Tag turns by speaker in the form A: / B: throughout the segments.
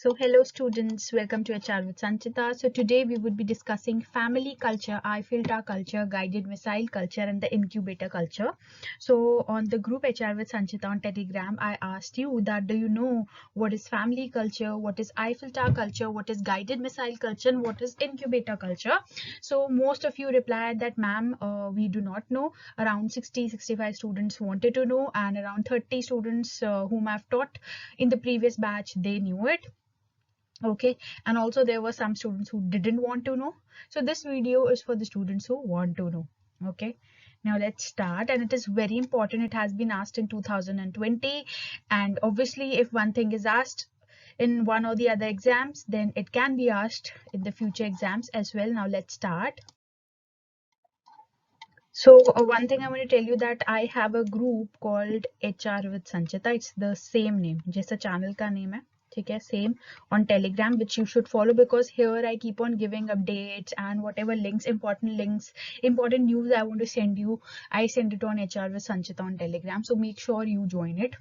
A: So hello students, welcome to HR with Sanchita. So today we would be discussing family culture, iFilter culture, guided missile culture and the incubator culture. So on the group HR with Sanchita on Telegram, I asked you that do you know what is family culture, what is iFilter culture, what is guided missile culture and what is incubator culture. So most of you replied that ma'am, we do not know. Around 65 students wanted to know and around 30 students whom I've taught in the previous batch, they knew it. Okay, and also there were some students who didn't want to know, so this video is for the students who want to know. Okay, now let's start, and it is very important. It has been asked in 2020, and obviously if one thing is asked in one or the other exams, then it can be asked in the future exams as well. Now let's start. So one thing I want to tell you that I have a group called HR with Sanchita. It's the same name, जैसा channel का name है, ठीक है, same on Telegram, which you should follow because here I keep on giving updates and whatever links, important news I want to send you, I send it on HR with Sanchita on Telegram. So make sure you join it.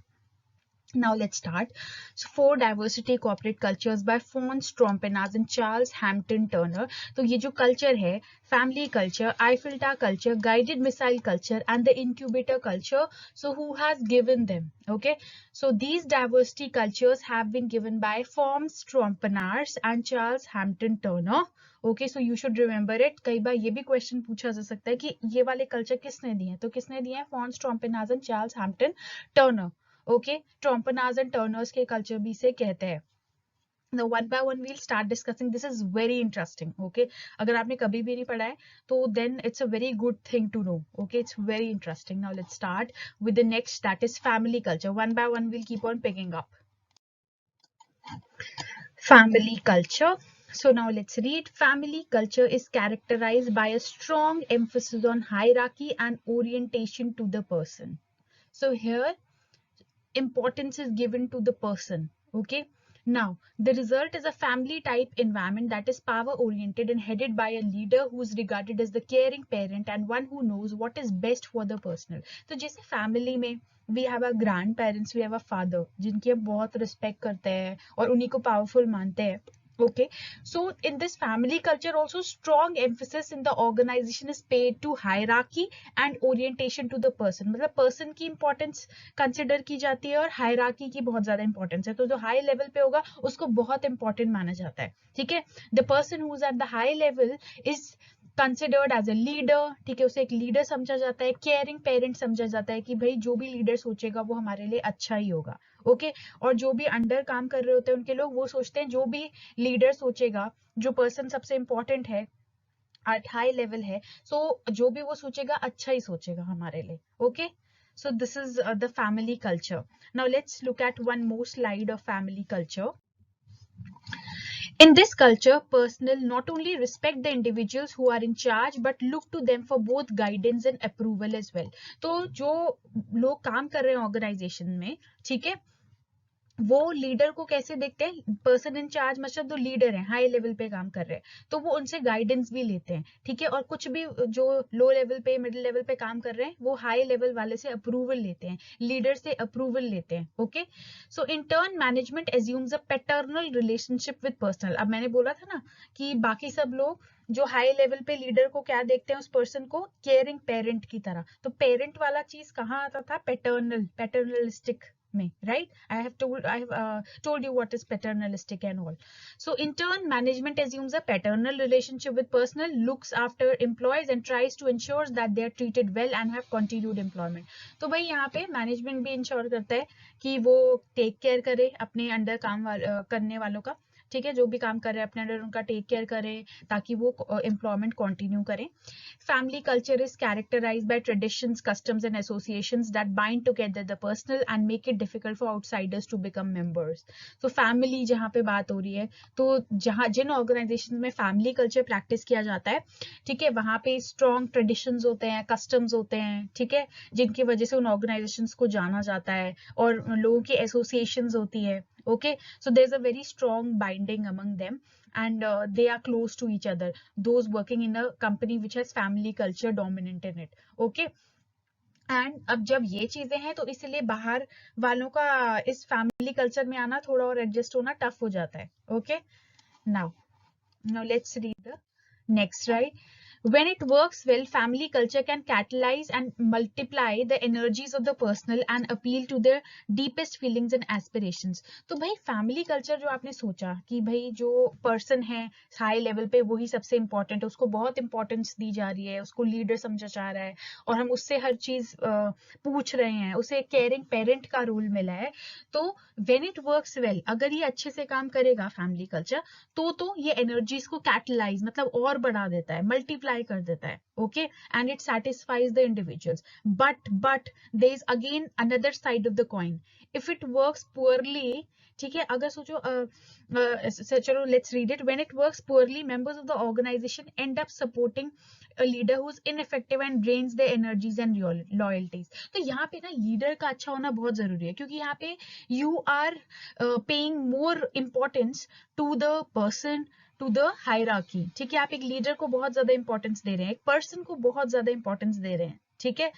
A: Now let's start. So four diversity corporate cultures by Fons Trompenas and Charles Hampton Turner. तो ये जो culture है, family culture, iFilter culture, guided missile culture and the incubator culture. So who has given them? Okay, so these diversity cultures have been given by Fons Trompenas and Charles Hampton Turner. Okay, so you should remember it. कई बार ये भी question पूछा जा सकता है कि ये वाले कल्चर किसने दिए हैं, तो किसने दिए हैं? Fons Trompenaars and Charles Hampden Turner. Okay, Trompenaars and Turner's के कल्चर भी से कहते हैं. Now one by one we'll start discussing. This is very interesting. Okay, अगर आपने कभी भी नहीं पढ़ा है तो then it's a very good thing to know. Okay, it's very interesting. Now let's start with the next, that is family culture. One by one we'll keep on picking up. Family culture. So now let's read. Family culture is characterized by a strong emphasis on hierarchy and orientation to the person. So here importance is given to the person. Okay, now the result is a family type environment that is power oriented and headed by a leader who is regarded as the caring parent and one who knows what is best for the personal. तो जैसे family में we have our grandparents, we have a father जिनकी हम बहुत respect करते हैं और उन्हीं को powerful मानते हैं. Okay, so in this family culture also strong emphasis in the organization is paid to hierarchy and orientation to the person. मतलब person की importance consider की जाती है और hierarchy की बहुत ज्यादा importance है. तो जो high level पे होगा उसको बहुत important माना जाता है. ठीक है, the person who is at the high level is considered as a leader. ठीक है, उसे एक leader समझा जाता है, caring parent समझा जाता है कि भाई जो भी leader सोचेगा वो हमारे लिए अच्छा ही होगा. ओके, और जो भी अंडर काम कर रहे होते हैं उनके लोग वो सोचते हैं जो भी लीडर सोचेगा, जो पर्सन सबसे इंपॉर्टेंट है एट हाई लेवल है, सो जो भी वो सोचेगा अच्छा ही सोचेगा हमारे लिए. Okay, so this is the family culture. Now let's look at one more slide of family culture. In this culture, personnel not only respect the individuals who are in charge but look to them for both guidance and approval as well. तो जो लोग काम कर रहे हैं organisation में, ठीक है, वो लीडर को कैसे देखते हैं? पर्सन इन चार्ज मतलब जो लीडर है, हाई लेवल पे काम कर रहे हैं, तो वो उनसे गाइडेंस भी लेते हैं. ठीक है, और कुछ भी जो लो लेवल पे मिडिल लेवल पे काम कर रहे हैं वो हाई लेवल वाले से अप्रूवल लेते हैं, लीडर से अप्रूवल लेते हैं. Okay, so in turn management assumes a paternal relationship with personal. अब मैंने बोला था ना कि बाकी सब लोग जो हाई लेवल पे लीडर को क्या देखते हैं? उस पर्सन को केयरिंग पेरेंट की तरह. तो पेरेंट वाला चीज कहाँ आता था? पैटर्नलिस्टिक में, right? I have told you what is paternalistic and all. So in turn, management assumes a paternal relationship with personnel, looks after employees and tries to ensure that they are treated well and have continued employment. तो भाई यहाँ पे management भी ensure करता है कि वो take care करे अपने अंडर काम करने वालों का. ठीक है, जो भी काम कर रहे हैं अपने अंडर उनका टेक केयर करें ताकि वो एम्प्लॉयमेंट कंटिन्यू करें. Family culture is characterized by traditions, customs and associations that bind together the personal and make it difficult for outsiders to become members. So family जहाँ पे बात हो रही है, तो जहाँ जिन ऑर्गेनाइजेशन में फैमिली कल्चर प्रैक्टिस किया जाता है, ठीक है, वहाँ पे स्ट्रॉन्ग ट्रेडिशंस होते हैं, कस्टम्स होते हैं, ठीक है, जिनकी वजह से उन ऑर्गेनाइजेशंस को जाना जाता है और लोगों की एसोसिएशंस होती है. Okay, so there's a very strong binding among them and they are close to each other, those working in a company which has family culture dominant in it. Okay, and अब जब ये चीजें हैं तो इसलिए बाहर वालों का इस फैमिली कल्चर में आना थोड़ा और एडजस्ट होना टफ हो जाता है. Okay, now let's read the next, right? When it works well, family culture can catalyze and multiply the energies of the personal and appeal to their deepest feelings and aspirations. तो भाई family culture जो आपने सोचा कि भाई जो person है high level पे वही सबसे इंपॉर्टेंट है, उसको बहुत इंपॉर्टेंस दी जा रही है, उसको लीडर समझा जा रहा है और हम उससे हर चीज पूछ रहे हैं, उसे केयरिंग पेरेंट का रोल मिला है. तो व्हेन इट वर्क्स वेल, अगर ये अच्छे से काम करेगा फैमिली कल्चर, तो ये एनर्जीज को कैटलाइज मतलब और बढ़ा देता है, मल्टीप्लाई कर देता है. Okay, and it satisfies the individuals. But there is again another side of the coin. If it works poorly, ठीक है, अगर सोचो चलो let's read it. When it works poorly, members of the organisation end up supporting a leader who's ineffective and drains their energies and loyalties. तो यहाँ पे ना leader का अच्छा होना बहुत जरूरी है, क्योंकि यहाँ पे you are paying more importance to the person, to the hierarchy. ठीक है, आप एक लीडर को बहुत ज्यादा इंपॉर्टेंस दे रहे हैं, एक पर्सन को बहुत ज्यादा इंपॉर्टेंस दे रहे हैं. ठीक है,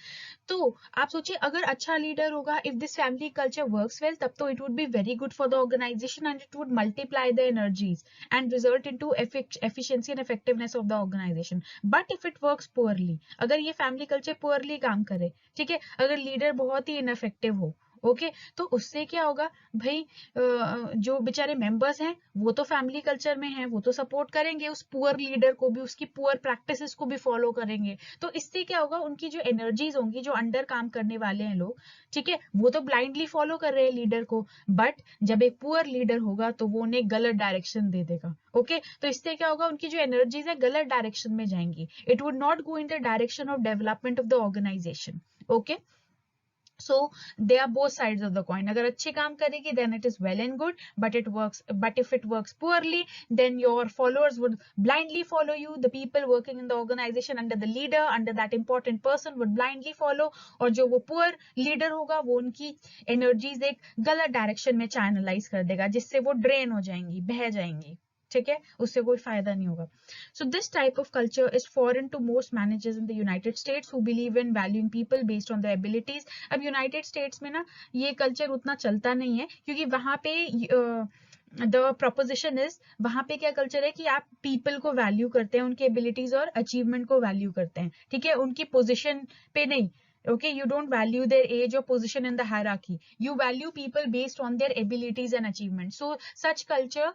A: तो आप सोचिए अगर अच्छा लीडर होगा, if this family culture works well, तब तो it would be very good for the organisation and it would multiply the energies and result into efficiency and effectiveness of the organisation. But if it works poorly, अगर ये family culture poorly काम करे, ठीक है, अगर leader बहुत ही ineffective हो, okay, तो उससे क्या होगा भाई, जो बेचारे मेंबर्स हैं वो तो फैमिली कल्चर में हैं, वो तो सपोर्ट करेंगे उस पुअर लीडर को भी, उसकी पुअर प्रैक्टिसेस को भी फॉलो करेंगे. तो इससे क्या होगा, उनकी जो एनर्जीज होंगी, जो अंडर काम करने वाले हैं लोग, ठीक है, वो तो ब्लाइंडली फॉलो कर रहे हैं लीडर को, बट जब एक पुअर लीडर होगा तो वो उन्हें गलत डायरेक्शन दे देगा. ओके, तो इससे क्या होगा, उनकी जो एनर्जीज है गलत डायरेक्शन में जाएंगी. It would not go in the direction of development of the organisation. Okay, so they are both sides of the coin. अगर अच्छे काम करेगी then it is well and good, but if it works poorly, then your followers would blindly follow you. The people working in the organization under the leader, under that important person, would blindly follow. और जो वो poor leader होगा वो उनकी energies एक गलत direction में channelize कर देगा, जिससे वो drain हो जाएंगी, बह जाएंगी. ठीक है, उससे कोई फायदा नहीं होगा. So this type of culture is foreign to most managers in the United States who believe in valuing people based on their abilities. अब यूनाइटेड स्टेट्स में ना ये कल्चर उतना चलता नहीं है, क्योंकि वहां पे द प्रोपोजिशन इज, वहां पे क्या कल्चर है कि आप पीपल को वैल्यू करते हैं, उनके एबिलिटीज और अचीवमेंट को वैल्यू करते हैं. ठीक है, उनकी पोजिशन पे नहीं. Okay, you don't value their age or position in the hierarchy. You value people based on their abilities and achievements. So such culture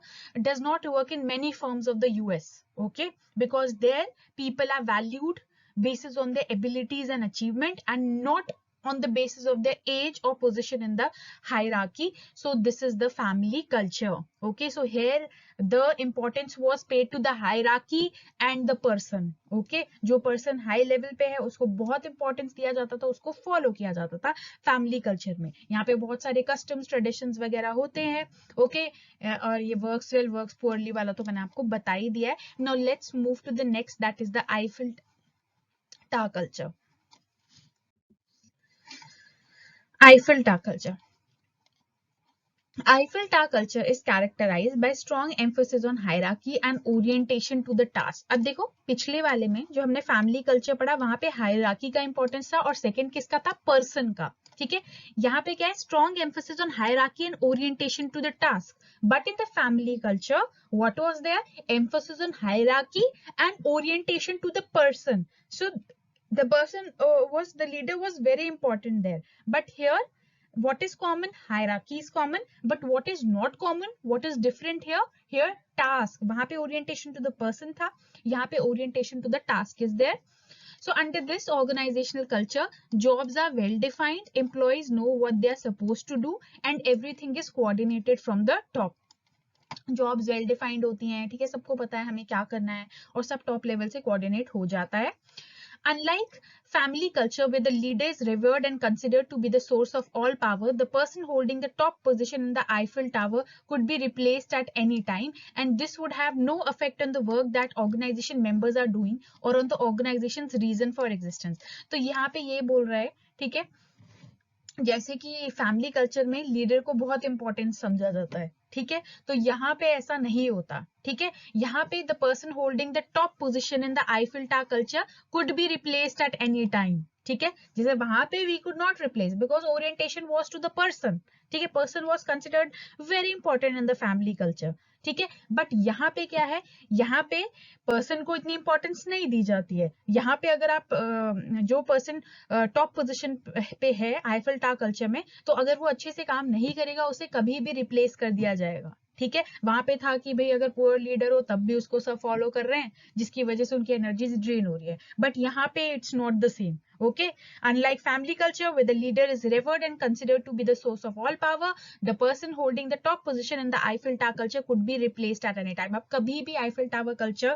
A: does not work in many firms of the US. Okay, because there people are valued basis on their abilities and achievement and not on the basis of their age or position in the hierarchy. So this is the family culture. Okay, so here the importance was paid to the hierarchy and the person. Okay, जो person high level पे है उसको बहुत importance दिया जाता था, उसको follow किया जाता था family culture में. यहाँ पे बहुत सारे customs traditions वगैरह होते हैं. Okay, और ये works well works poorly वाला तो मैंने आपको बता ही दिया है. Now let's move to the next, that is the Eiffel Tower culture. Eiffel Tower culture. Eiffel Tower culture is characterized by strong emphasis on hierarchy and orientation to the task. अब देखो पिछले वाले में जो हमने फैमिली कल्चर पढ़ा वहां पे हायरार्की का इंपॉर्टेंस था और सेकंड किसका था, पर्सन का. ठीक है, यहाँ पे क्या है, strong emphasis on hierarchy and orientation to the task. But in the family culture what was there, emphasis on hierarchy and orientation to the person. So the person was the leader was very important there. But here what is common, hierarchy is common, but what is not common, what is different here task. वहां पे orientation to the person था, यहाँ पे orientation to the task is there. So under this organizational culture, jobs are well defined, employees know what they are supposed to do and everything is coordinated from the top. Jobs well defined होती हैं, ठीक है, सबको पता है हमें क्या करना है और सब टॉप लेवल से कोऑर्डिनेट हो जाता है. Unlike family culture where the leader is revered and considered to be the source of all power, the person holding the top position in the Eiffel Tower could be replaced at any time and this would have no effect on the work that organization members are doing or on the organization's reason for existence. तो यहाँ पे ये बोल रहा है, ठीक है, जैसे कि फैमिली कल्चर में लीडर को बहुत इंपॉर्टेंस समझा जाता है. ठीक है, तो यहाँ पे ऐसा नहीं होता. ठीक है, यहाँ पे the person holding the top position in the Eiffel Tower culture could be replaced at any time. ठीक है, जैसे वहां पे we could not replace because orientation was to the person, ठीक है, person was considered very important in the family culture, ठीक है, but यहाँ पे क्या है, यहाँ पे पर्सन को इतनी इंपॉर्टेंस नहीं दी जाती है। यहाँ पे अगर आप जो पर्सन टॉप पोजीशन पे है आईफिल टावर कल्चर में, तो अगर वो अच्छे से काम नहीं करेगा उसे कभी भी रिप्लेस कर दिया जाएगा, ठीक है। वहां पे था कि भाई अगर पुअर लीडर हो तब भी उसको सब फॉलो कर रहे हैं, जिसकी वजह से उनकी एनर्जी ड्रेन हो रही है, बट यहाँ पे it's not the same, okay, unlike family culture where the leader is revered and considered to be the source of all power, the person holding the top position in the Eiffel Tower culture could be replaced at any time। आप कभी भी Eiffel Tower culture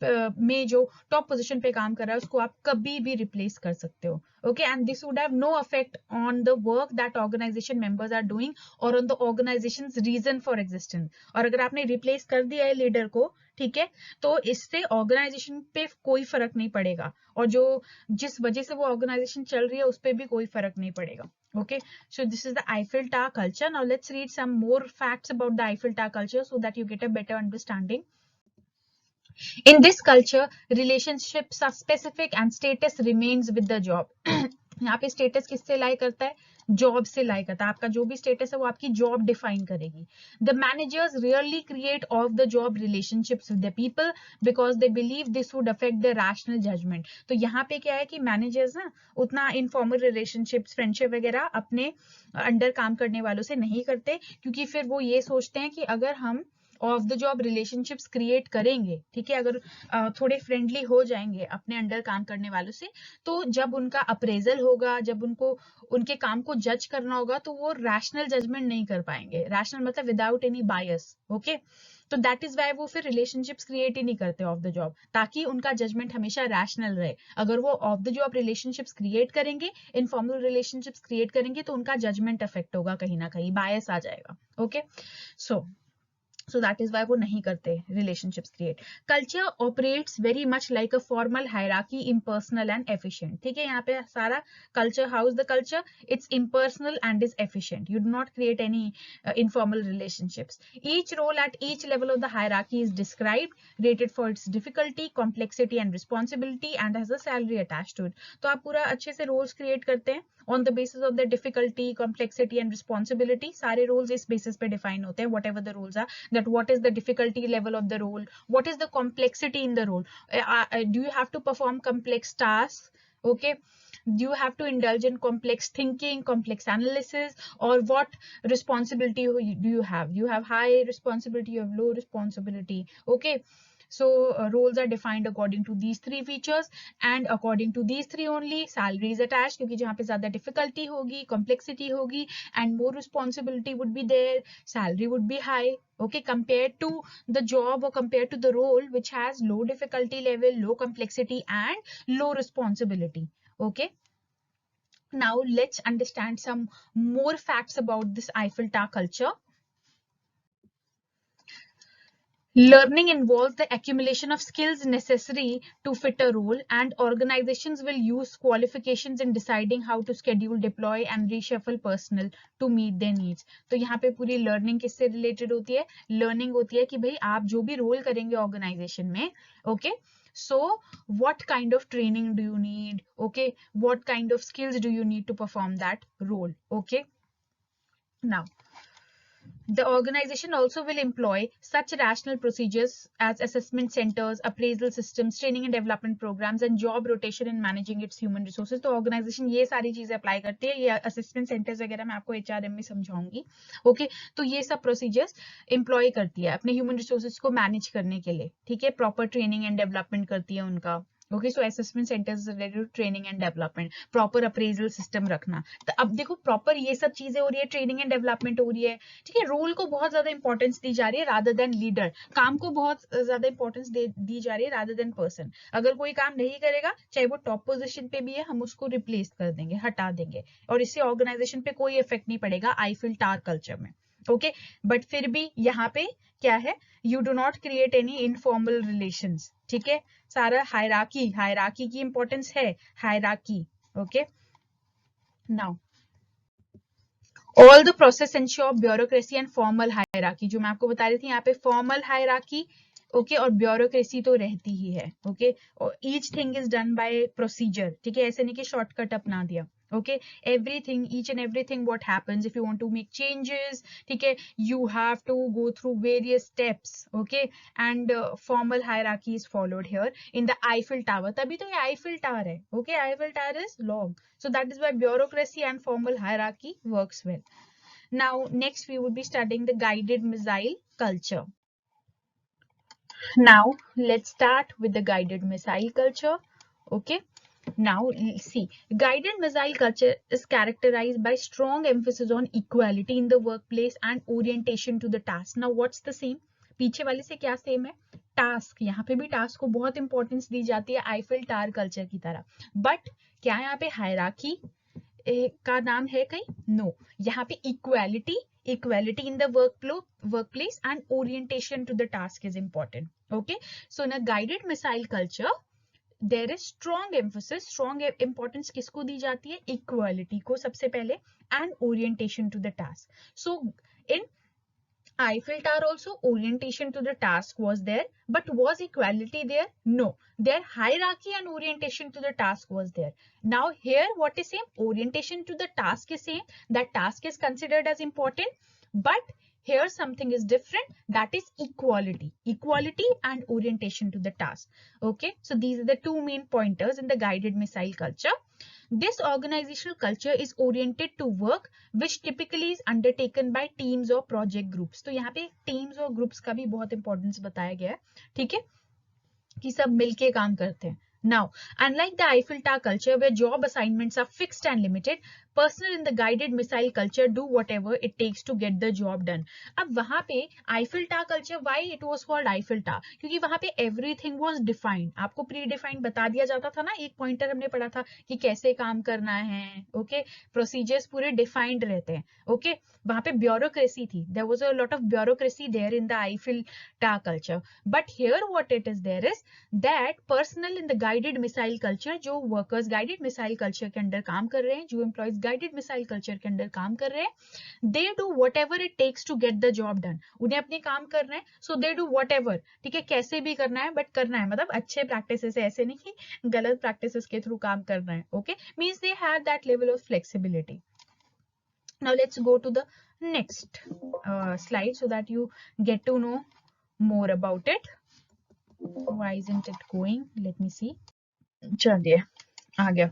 A: में जो top position पे काम कर रहा है उसको आप कभी भी रिप्लेस कर सकते हो, okay, and this would have no effect on the work that organisation members are doing और on the organisation's reason for existence. और अगर आपने रिप्लेस कर दिया है लीडर को, ठीक है, तो इससे ऑर्गेनाइजेशन पे कोई फर्क नहीं पड़ेगा और जो जिस वजह से वो ऑर्गेनाइजेशन चल रही है उस पर भी कोई फर्क नहीं पड़ेगा, okay, so this is the Eiffel Tower culture। Now let's read some more facts about the Eiffel Tower culture so that you get a better understanding। In this culture, relationships are specific and status remains with the job। यहाँ पे status किससे लाई करता है, job से लाई करता है। आपका जो भी स्टेटस है वो आपकी जॉब डिफाइन करेगी। The managers rarely create of the job relationships with the people because they believe this would affect the rational judgement. तो यहाँ पे क्या है कि मैनेजर्स ना उतना इनफॉर्मल रिलेशनशिप्स फ्रेंडशिप वगैरह अपने अंडर काम करने वालों से नहीं करते, क्योंकि फिर वो ये सोचते हैं कि अगर हम of the job relationships create करेंगे, ठीक है, अगर थोड़े फ्रेंडली हो जाएंगे अपने अंडर काम करने वालों से, तो जब उनका अप्रेजल होगा, जब उनको उनके काम को जज करना होगा, तो वो रैशनल जजमेंट नहीं कर पाएंगे। रैशनल मतलब विदाउट एनी बायस, ओके, तो दैट इज वाई वो फिर रिलेशनशिप्स क्रिएट ही नहीं करते ऑफ द जॉब, ताकि उनका जजमेंट हमेशा रैशनल रहे। अगर वो of the job relationships create करेंगे, इनफॉर्मल रिलेशनशिप्स क्रिएट करेंगे, तो उनका जजमेंट अफेक्ट होगा, कहीं ना कहीं बायस आ जाएगा, okay, so that is why वो नहीं करते relationships create। culture operates very much like a formal hierarchy, impersonal and efficient। ठीक है, यहाँ पे सारा culture, how is the culture, it's impersonal and is efficient, you do not create any informal relationships। each role at each level of the hierarchy is described, rated for its difficulty, complexity and responsibility and has a salary attached to it। तो आप पूरा अच्छे से roles create करते हैं on the basis of the difficulty, complexity and responsibility। सारे roles इस basis पे define होते हैं, whatever the roles are, that what is the difficulty level of the role, what is the complexity in the role, do you have to perform complex tasks, okay, do you have to indulge in complex thinking, complex analysis, or what responsibility do you have high responsibility, you have low responsibility, okay। So roles are defined according to these three features and according to these three only salary is attached, क्योंकि जहाँ पे ज्यादा difficulty होगी, complexity होगी and more responsibility would be there, salary would be high, okay, compared to the job or compared to the role which has low difficulty level, low complexity and low responsibility, okay। Now let's understand some more facts about this Eiffel Tower culture। Learning involves the accumulation of skills necessary to fit a role, and organizations will use qualifications in deciding how to schedule, deploy and reshuffle personnel to meet their needs। तो यहाँ पे पूरी learning किससे related होती है? Learning होती है कि भाई आप जो भी role करेंगे organization में, okay, so what kind of training do you need, okay, what kind of skills do you need to perform that role, okay। Now the organization also will employ such rational procedures as assessment centers, appraisal systems, training and development programs, and job rotation in managing its human resources। तो organization ये सारी चीजें apply करती है, ये assessment centers वगैरह मैं आपको HRM में समझाऊंगी, ओके। तो ये सब प्रोसीजर्स एम्प्लॉय करती है अपने ह्यूमन रिसोर्सेज को मैनेज करने के लिए, ठीक है, प्रॉपर ट्रेनिंग एंड डेवलपमेंट करती है उनका, okay. So assessment centres related to training and development, proper appraisal system रखना। तो अब देखो प्रॉपर ये सब चीजें हो रही है, ट्रेनिंग एंड डेवलपमेंट हो रही है, ठीक है। रोल को बहुत ज्यादा इंपॉर्टेंस दी जा रही है रादर देन लीडर, काम को बहुत ज्यादा इंपॉर्टेंस दी जा रही है रादर देन पर्सन। अगर कोई काम नहीं करेगा, चाहे वो टॉप पोजीशन पे भी है, हम उसको रिप्लेस कर देंगे, हटा देंगे, और इससे ऑर्गेनाइजेशन पे कोई इफेक्ट नहीं पड़ेगा आईफिल टावर कल्चर में, ओके। बट फिर भी यहाँ पे क्या है, you do not create any informal relations, ठीक है। सारा हायरार्की की इंपॉर्टेंस है, hierarchy, okay. Now all the process ensure bureaucracy and formal hierarchy. जो मैं आपको बता रही थी, यहाँ पे फॉर्मल हायरार्की ओके और ब्यूरोक्रेसी तो रहती ही है ओके और each thing is done by procedure ठीक है ऐसे नहीं कि शॉर्टकट अपना दिया okay everything each and everything what happens if you want to make changes ठीक है you have to go through various steps okay and formal hierarchy is followed here in the Eiffel Tower तभी तो ये Eiffel Tower है okay Eiffel Tower is long so that is why bureaucracy and formal hierarchy works well. Now next we would be studying the guided missile culture. Now let's start with the guided missile culture. Okay, now see, guided missile culture is characterized by strong emphasis on equality in the workplace and orientation to the task. Now what's the same? पीछे वाले से क्या same है? Task, यहाँ पे भी task को बहुत इंपॉर्टेंस दी जाती है आईफिल टावर कल्चर की तरह, बट क्या यहाँ पे हायरार्की का नाम है कहीं? नो, यहाँ पे equality in the workplace and orientation to the task is important. Okay, so in a guided missile culture there is strong emphasis, strong importance किसको दी जाती है? इक्वालिटी को सबसे पहले and orientation to the task. So in Eiffel Tower also orientation to the task was there, but was equality there? No. Their hierarchy and orientation to the task was there. Now here what is same? Orientation to the task is same. That task is considered as important, but here something is different, that is equality. Equality and orientation to the task. Okay, so these are the two main pointers in the guided missile culture. This organizational culture is oriented to work which typically is undertaken by teams or project groups. तो यहाँ पे teams और groups का भी बहुत importance बताया गया है, ठीक है, कि सब मिलके काम करते हैं. Now, unlike the Eiffel Tower culture where job assignments are fixed and limited, personal in the guided missile culture do whatever it takes to get the job done. अब वहां पे Eiffel Tower culture, why it was called Eiffel Tower? क्योंकि वहां पे everything was defined. आपको pre defined बता दिया जाता था ना, एक पॉइंटर हमने पढ़ा था कि कैसे काम करना है. ओके, प्रोसीजर्स पूरे डिफाइंड रहते हैं. ओके, वहां पे ब्यूरोक्रेसी थी, there was a lot of bureaucracy there in the Eiffel Tower culture. But here what it is there is that personal in the guided missile culture, जो workers guided missile culture के अंदर काम कर रहे हैं, जो employees guided missile culture के अंदर काम कर रहे हैं, they do whatever it takes to get the job done. उन्हें अपने काम करना है, so they do whatever, ठीक है, कैसे भी करना है बट करना है, मतलब अच्छे प्रैक्टिस से, ऐसे नहीं कि गलत प्रैक्टिस के थ्रू काम करना है. Okay, means they have that level of flexibility. Now let's go to the next slide so that you get to know more about it. Why isn't it going? Let me see. चलिए आ गया.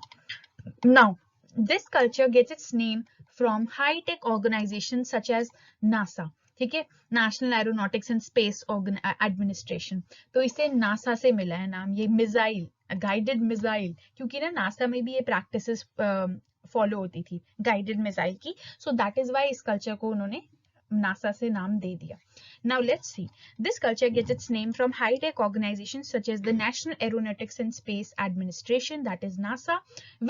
A: Now this culture gets its name from high-tech organizations such as NASA. ठीक है, national aeronautics and space administration. तो इसे NASA से मिला है नाम, ये मिसाइल, गाइडेड मिसाइल, क्योंकि ना नासा में भी ये प्रैक्टिसेस फॉलो होती थी गाइडेड मिसाइल की. सो दैट इज वाई इस कल्चर को उन्होंने NASA से नाम दे दिया. Now let's see. This culture gets its name from high-tech organizations such as the National Aeronautics and Space Administration, that is NASA,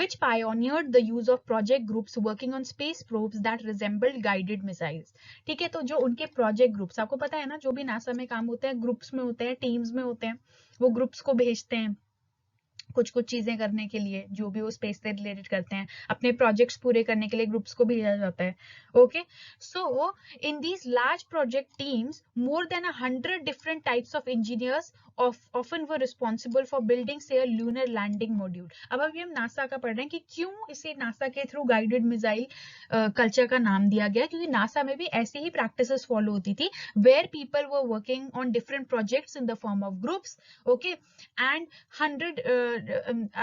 A: which pioneered the use of project groups working on space probes that resembled guided missiles. ठीक है, तो जो उनके project groups, आपको पता है ना, जो भी NASA में काम होते हैं ग्रुप्स में होते हैं, टीम्स में होते हैं, वो ग्रुप्स को भेजते हैं कुछ कुछ चीजें करने के लिए, जो भी वो स्पेस से रिलेटेड करते हैं, अपने प्रोजेक्ट्स पूरे करने के लिए ग्रुप्स को भेजा जाता है. Okay, so in these large project teams more than 100 different types of engineers often were responsible for building say a lunar landing module. अब अभी हम नासा का पढ़ रहे हैं कि क्यों इसे नासा के थ्रू गाइडेड मिसाइल कल्चर का नाम दिया गया, क्योंकि नासा में भी ऐसी ही प्रैक्टिसेस फॉलो होती थी where people were working on different projects in the form of groups. Okay, and 100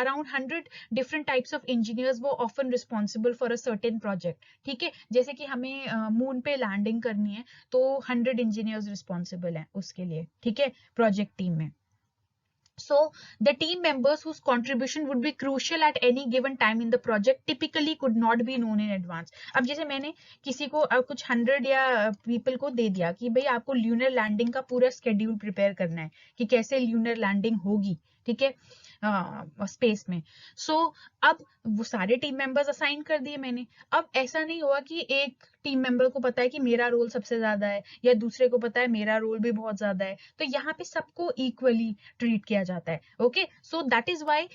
A: around 100 different types of engineers were often responsible for a certain project. ठीक है, जैसे कि हमें मून पे लैंडिंग करनी है तो 100 इंजीनियर्स रिस्पॉन्सिबल हैं उसके लिए, ठीक है, प्रोजेक्ट टीम में. So the team members whose contribution would be crucial at any given time in the project typically could not be known in advance. अब जैसे मैंने किसी को कुछ 100 या पीपल को दे दिया कि भाई आपको ल्यूनर लैंडिंग का पूरा स्केड्यूल प्रिपेयर करना है कि कैसे ल्यूनर लैंडिंग होगी, ठीक है, स्पेस में। सो अब वो सारे टीम मेंबर्स असाइन कर दिए मैंने। अब ऐसा नहीं हुआ कि एक टीम मेंबर को पता है कि मेरा रोल सबसे ज्यादा है या दूसरे को पता है मेरा रोल भी बहुत ज्यादा है, तो यहाँ पे सबको इक्वली ट्रीट किया जाता है। Okay, so that is why,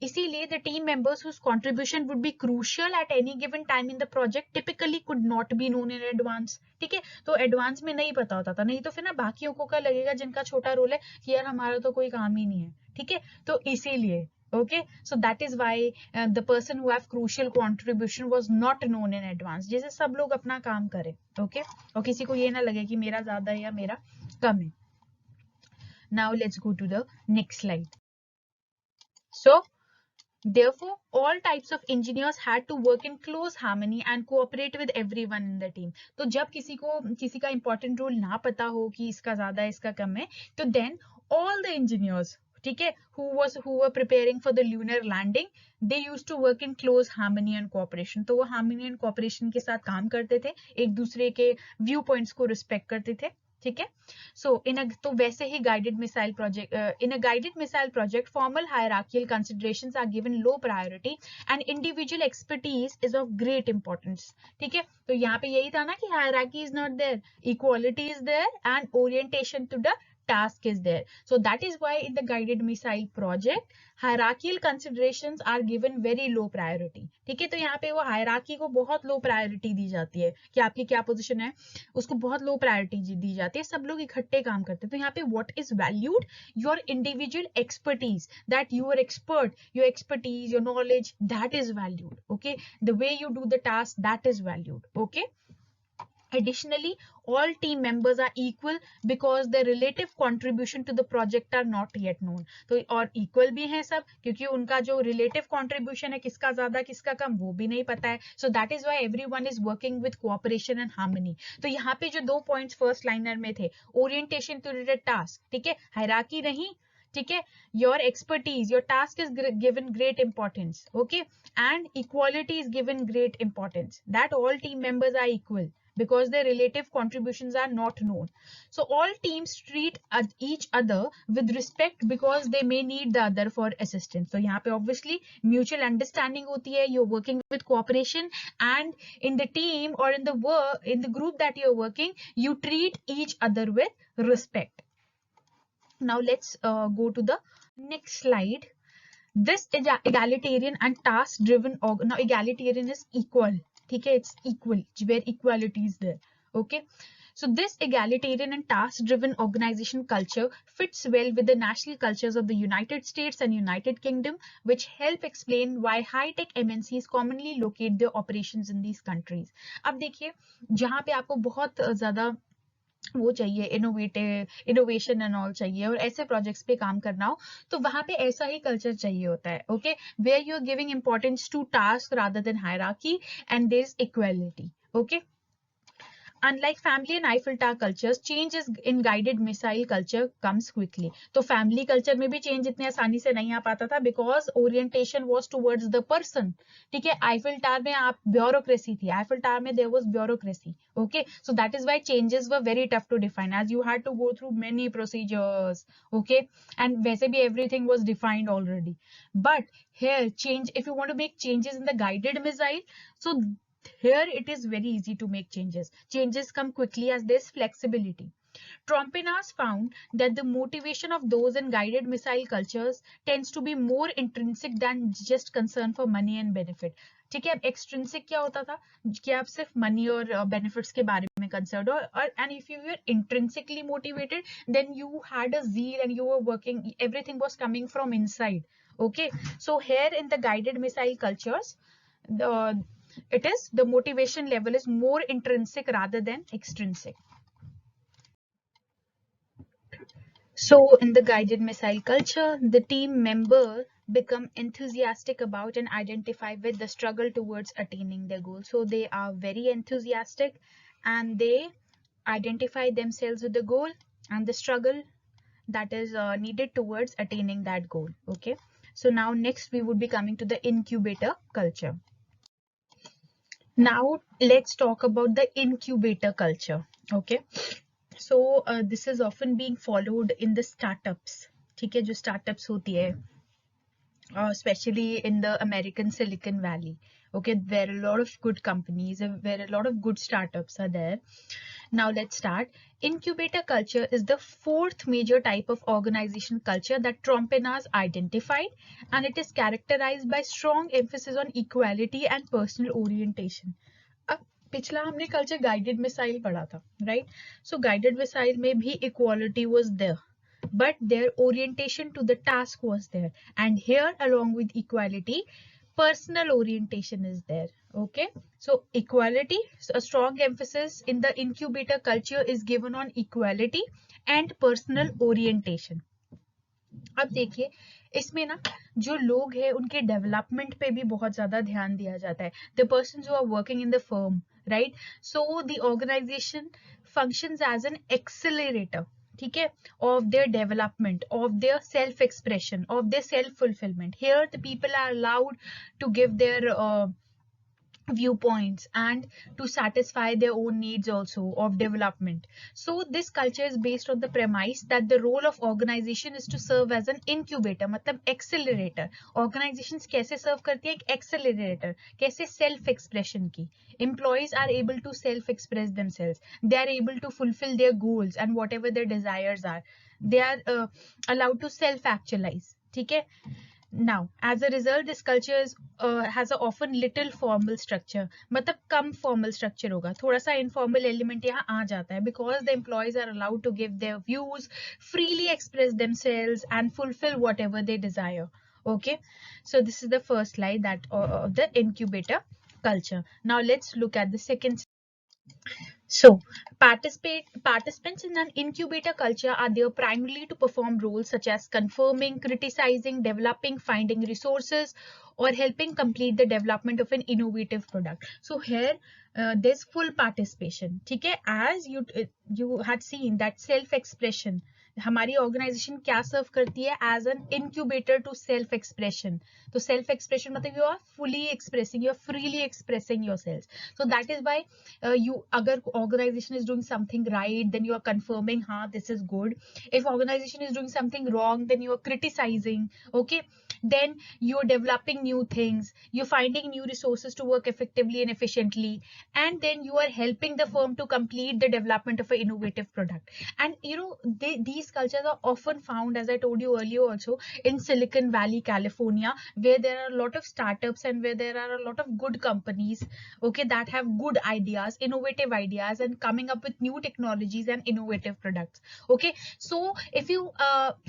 A: इसीलिए the team members whose contribution would be crucial at any given time in the project typically could not be known in advance। ठीक है, तो एडवांस में नहीं पता होता था, नहीं तो फिर ना बाकियों को क्या लगेगा जिनका छोटा रोल है कि यार हमारा तो कोई काम ही नहीं है। ठीक है, तो इसीलिए okay, so that is why the person who have crucial contribution was not known in advance, जैसे सब लोग अपना काम करें। okay, और किसी को ये ना लगे कि मेरा ज्यादा है या मेरा कम है। now let's go to the next slide। so therefore all types of engineers had to work in close harmony and cooperate with everyone in the team। तो जब किसी को किसी का important role ना पता हो कि इसका ज्यादा है इसका कम है, तो then all the engineers, ठीक है, who were preparing for the lunar landing, they used to work in close harmony and cooperation। तो वो harmony and cooperation के साथ काम करते थे, एक दूसरे के व्यू पॉइंट्स को रिस्पेक्ट करते थे। ठीक है, सो तो वैसे ही guided missile project, in a guided missile project formal hierarchical considerations are given low priority and individual expertise is of great importance. ठीक है, तो यहाँ पे यही था ना कि hierarchy is not there, equality is there and orientation to the task is there। So that is why in the guided missile project hierarchical considerations are given very low priority। ठीक है, तो यहाँ पे वो हायरार्की को बहुत low priority दी जाती है कि आपकी क्या पोजीशन है, उसको बहुत लो प्रायोरिटी दी जाती है, सब लोग इकट्ठे काम करते हैं। तो यहाँ पे what is valued, your individual expertise, that you are expert, your expertise, your knowledge, that is valued. Okay, the way you do the task, that is valued। okay, additionally all team members are equal because their relative contribution to the project are not yet known। तो और equal भी हैं सब क्योंकि उनका जो relative contribution है, किसका ज्यादा किसका कम, वो भी नहीं पता है। so that is why everyone is working with cooperation and harmony। तो यहाँ पे जो 2 points first liner में थे, orientation to the task, ठीक है, hierarchy नहीं, ठीक है, your expertise, your task is given great importance। okay, and equality is given great importance, that all team members are equal because their relative contributions are not known। so all teams treat each other with respect because they may need the other for assistance। so यहाँ पे obviously mutual understanding होती है, you're working with cooperation, and in the team or in the group that you're working, you treat each other with respect। now let's go to the next slide। this egalitarian and task driven now egalitarian is equal, ठीक है, it's equal where equality is there। okay, so this egalitarian and task driven organization culture fits well with the national cultures of the United States and United Kingdom, which help explain why high tech MNCs commonly locate their operations in these countries। अब देखिए, जहां पे आपको बहुत ज्यादा वो चाहिए, innovation and all चाहिए और ऐसे प्रोजेक्ट्स पे काम करना हो, तो वहां पे ऐसा ही कल्चर चाहिए होता है। Okay, where you are giving importance to task rather than hierarchy and there is equality. Okay, unlike family and Eiffel Tower cultures, changes in guided missile culture comes quickly। तो फैमिली कल्चर में भी change इतने आसानी से नहीं आ पाता था because orientation was towards the person. ठीक है, आईफिल टावर में आप ब्यूरोक्रेसी थी, आईफिल टावर में there was bureaucracy. Okay, so that is why changes were very tough to define as you had to go through many procedures. Okay, and वैसे भी everything was defined already, but here change, if you want to make changes in the guided missile, so here it is very easy to make changes, changes come quickly as there's flexibility। Trompinas found that the motivation of those in guided missile cultures tends to be more intrinsic than just concern for money and benefit। ठीक है, अब extrinsic क्या होता था कि आप सिर्फ money और बेनिफिट्स के बारे में कंसर्न हो, और and if you were intrinsically motivated then you had a zeal and you were working, everything was coming from inside। okay, so here in the guided missile cultures, the motivation level is more intrinsic rather than extrinsic। so in the guided missile culture, the team member become enthusiastic about and identify with the struggle towards attaining their goal। so they are very enthusiastic and they identify themselves with the goal and the struggle that is needed towards attaining that goal। okay, so now next we would be coming to the incubator culture। now let's talk about the incubator culture। okay, so this is often being followed in the startups। ठीक है, जो startups होती है, especially in the American Silicon Valley. Okay, where a lot of good companies and where a lot of good startups are there. Now let's start. Incubator culture is the fourth major type of organization culture that Trompenas identified, and it is characterized by strong emphasis on equality and personal orientation. अब पिछला हमने culture guided missile पढ़ा था, right? सो guided missile में भी equality was there, but their orientation to the task was there, and here along with equality, personal orientation is there. Okay, so equality, so a strong emphasis in the incubator culture is given on equality and personal orientation. अब देखिए, इसमें ना जो लोग हैं उनके development पे भी बहुत ज्यादा ध्यान दिया जाता है. The persons who are working in the firm, right? So the organization functions as an accelerator, ठीक है, of their development, of their self expression, of their self fulfillment. Here the people are allowed to give their viewpoints and to satisfy their own needs also of development. So this culture is based on the premise that the role of organization is to serve as an incubator, मतलब accelerator. Organizations कैसे serve करती है? एक accelerator. कैसे? self expression की. Employees are able to self express themselves. They are able to fulfill their goals and whatever their desires are. They are allowed to self actualize. ठीक है? Now, as a result, this culture has a often little formal structure. मतलब कम formal structure होगा, थोड़ा सा informal element यहाँ आ जाता है, because the employees are allowed to give their views, freely express themselves, and fulfill whatever they desire. Okay, so this is the first slide that of the incubator culture. Now let's look at the second. So, participants in an incubator culture are there primarily to perform roles such as confirming, criticizing, developing, finding resources, or helping complete the development of an innovative product. So here there's full participation. ठीक है? As you had seen that self-expression, हमारी organisation क्या serve करती है? As an incubator to self expression. तो self expression मतलब you are fully expressing, you are freely expressing your self. So that is why you, अगर organization is doing something right, then you are confirming, हाँ, this is good. If organization is doing something wrong, then you are criticizing. Okay, then you are developing new things, you're finding new resources to work effectively and efficiently, and then you are helping the firm to complete the development of an innovative product. And you know, these cultures are often found, as I told you earlier also, in Silicon Valley, California, where there are a lot of startups and where there are a lot of good companies, okay, that have good ideas, innovative ideas, and coming up with new technologies and innovative products. Okay, so if you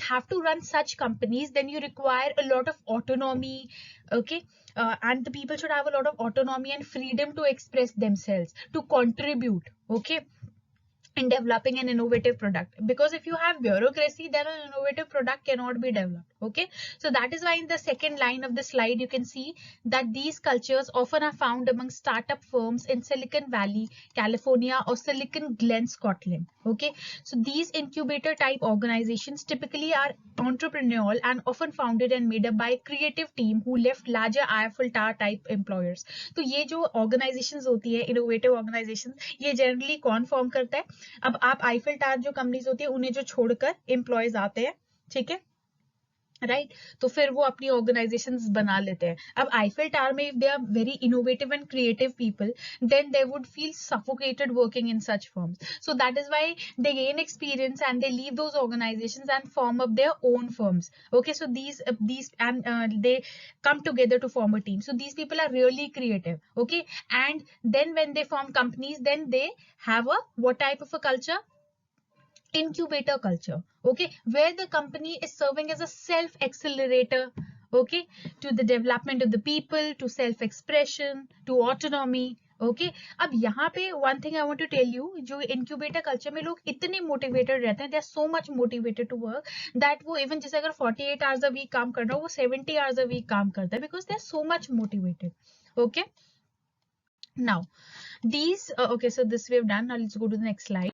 A: have to run such companies, then you require a lot of autonomy. Okay, and the people should have a lot of autonomy and freedom to express themselves, to contribute. Okay, in developing an innovative product, because if you have bureaucracy, then an innovative product cannot be developed. Okay, so that is why in the second line of the slide you can see that these cultures often are found among startup firms in Silicon Valley, California, or Silicon Glen, Scotland. Okay, so these incubator type organizations typically are entrepreneurial and often founded and made up by a creative team who left larger Eiffel Tower type employers. तो ये जो organizations होती है, innovative organizations, ये generally कौन form करता है? अब आप आईफिल टावर जो कंपनीज होती है उन्हें जो छोड़कर एम्प्लॉयज आते हैं, ठीक है, राइट? तो फिर वो अपनी ऑर्गेनाइजेशंस बना लेते हैं. अब आईफिल टावर में if they are very innovative and creative people, then they would feel suffocated working in such firms. So that is why they gain experience and they leave those organizations and form up their own firms. Okay, so these and they come together to form a team. So these people are really creative. Okay, and then when they form companies, then they have a what type of a culture? Incubator culture. Okay, where the company is serving as a self accelerator, okay, to the development of the people, to self expression, to autonomy. Okay, अब यहाँ पे one thing I want to tell you, जो incubator culture में लोग इतने motivated रहते हैं, they are so much motivated to work that वो even जैसे अगर 48 hours a week काम कर रहा हो, वो 70 hours a week काम करता है, because they are so much motivated. Okay, now these okay, so this we have done. Now let's go to the next slide.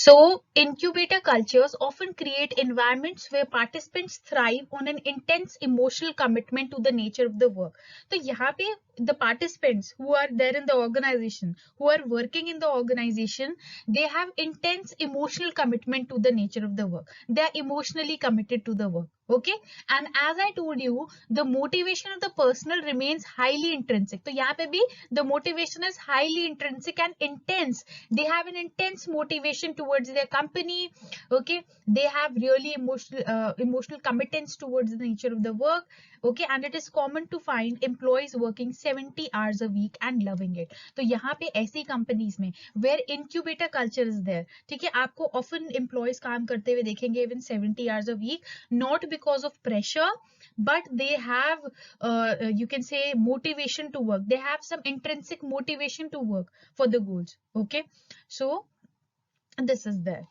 A: So, incubator cultures often create environments where participants thrive on an intense emotional commitment to the nature of the work. तो यहाँ पे the participants who are there in the organization, who are working in the organization, they have intense emotional commitment to the nature of the work. They are emotionally committed to the work. Okay, and as I told you, the motivation of the personnel remains highly intrinsic. तो यहाँ पे भी the motivation is highly intrinsic and intense. They have an intense motivation towards their company. Okay, they have really emotional commitments towards the nature of the work. Okay, and it is common to find employees working 70 hours a week and loving it. तो यहाँ पे ऐसी companies में where incubator culture is there, ठीक है, आपको often employees काम करते हुए देखेंगे even 70 hours a week, not because of pressure, but they have you can say motivation to work. They have some intrinsic motivation to work for the goals. Okay, so this is there.